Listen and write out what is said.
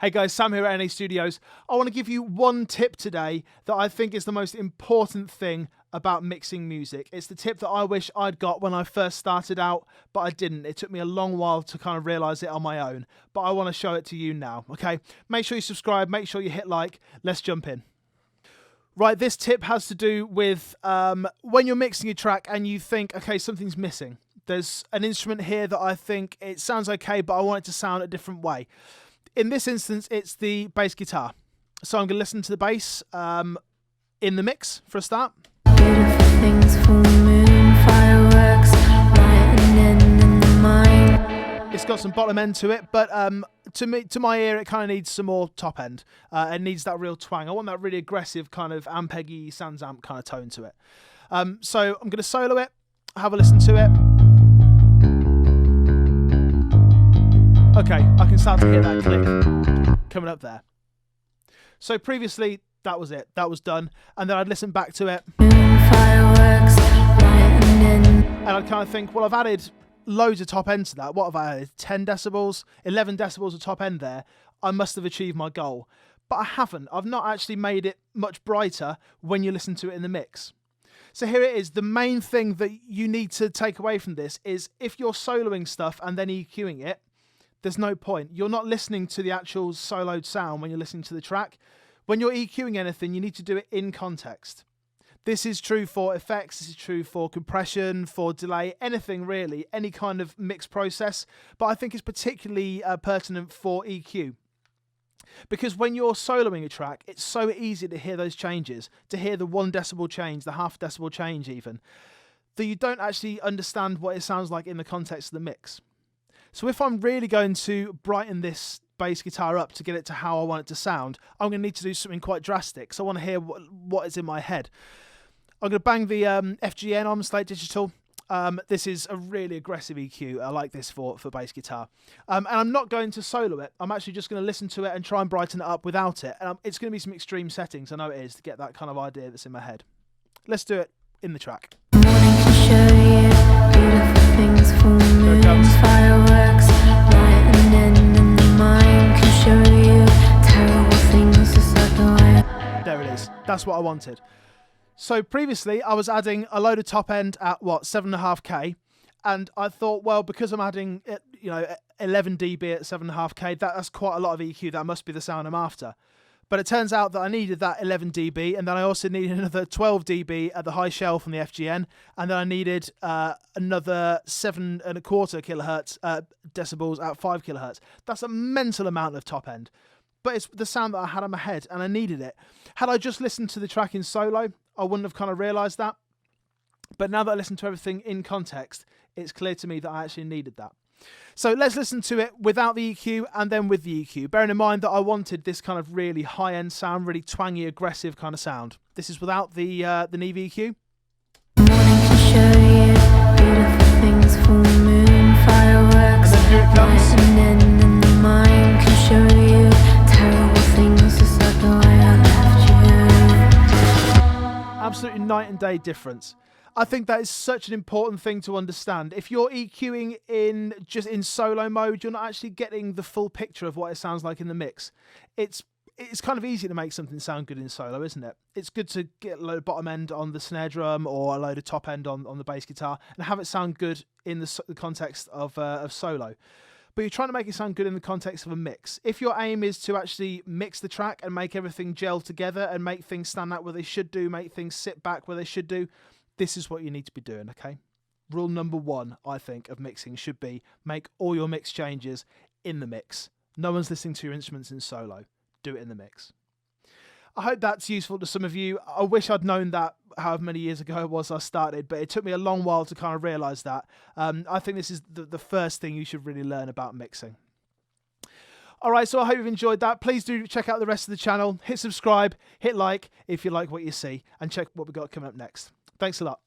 Hey guys, Sam here at NA Studios. I want to give you one tip today that I think is the most important thing about mixing music. It's the tip that I wish I'd got when I first started out, but I didn't. It took me a long while to kind of realize it on my own, but I want to show it to you now, okay? Make sure you subscribe, make sure you hit like. Let's jump in. Right, this tip has to do with when you're mixing a track and you think, okay, something's missing. There's an instrument here that I think it sounds okay, but I want it to sound a different way. In this instance, it's the bass guitar. So I'm going to listen to the bass in the mix for a start. Beautiful things, full moon, fireworks, lightning in the mind. It's got some bottom end to it, but to my ear, it kind of needs some more top end. It needs that real twang. I want that really aggressive kind of Ampeggy, Sans Amp kind of tone to it. So I'm going to solo it, have a listen to it. Okay, I can start to hear that click coming up there. So previously, that was it. That was done. And then I'd listen back to it. Fireworks, lightning. And I'd kind of think, well, I've added loads of top end to that. What have I added? 10 decibels, 11 decibels of top end there. I must have achieved my goal. But I haven't. I've not actually made it much brighter when you listen to it in the mix. So here it is. The main thing that you need to take away from this is if you're soloing stuff and then EQing it, there's no point. You're not listening to the actual soloed sound when you're listening to the track. When you're EQing anything, you need to do it in context. This is true for effects, this is true for compression, for delay, anything really, any kind of mix process. But I think it's particularly pertinent for EQ. Because when you're soloing a track, it's so easy to hear those changes, to hear the 1 decibel change, the half decibel change even, that you don't actually understand what it sounds like in the context of the mix. So if I'm really going to brighten this bass guitar up to get it to how I want it to sound, I'm going to need to do something quite drastic. So I want to hear what is in my head. I'm going to bang the FGN on Slate Digital. This is a really aggressive EQ. I like this for bass guitar. And I'm not going to solo it. I'm actually just going to listen to it and try and brighten it up without it. And it's going to be some extreme settings. I know it is, to get that kind of idea that's in my head. Let's do it in the track. Morning can show you beautiful things, full Here it moon, comes. fireworks, lightning in the mind can show you terrible things just like the way. There it is. That's what I wanted. So previously, I was adding a load of top end at 7.5K, and I thought, well, because I'm adding 11 dB at 7.5K, that's quite a lot of EQ. That must be the sound I'm after. But it turns out that I needed that 11 dB, and then I also needed another 12 dB at the high shelf on the FGN, and then I needed another 7.25 kilohertz decibels at 5 kilohertz. That's a mental amount of top end. But it's the sound that I had in my head, and I needed it. Had I just listened to the track in solo, I wouldn't have kind of realised that. But now that I listen to everything in context, it's clear to me that I actually needed that. So let's listen to it without the EQ and then with the EQ. Bearing in mind that I wanted this kind of really high-end sound, really twangy, aggressive kind of sound. This is without the Neve EQ. Morning can show you beautiful things, full moon, fireworks, And then here it comes. lightning in the mind can show you terrible things just like the way I left you. Absolutely night and day difference. I think that is such an important thing to understand. If you're EQing just in solo mode, you're not actually getting the full picture of what it sounds like in the mix. It's kind of easy to make something sound good in solo, isn't it? It's good to get a load of bottom end on the snare drum or a load of top end on the bass guitar and have it sound good in the context of solo. But you're trying to make it sound good in the context of a mix. If your aim is to actually mix the track and make everything gel together and make things stand out where they should do, make things sit back where they should do, this is what you need to be doing, okay? Rule number 1, I think, of mixing should be make all your mix changes in the mix. No one's listening to your instruments in solo. Do it in the mix. I hope that's useful to some of you. I wish I'd known that however many years ago it was I started, but it took me a long while to kind of realise that. I think this is the first thing you should really learn about mixing. Alright, so I hope you've enjoyed that. Please do check out the rest of the channel. Hit subscribe, hit like if you like what you see, and check what we've got coming up next. Thanks a lot.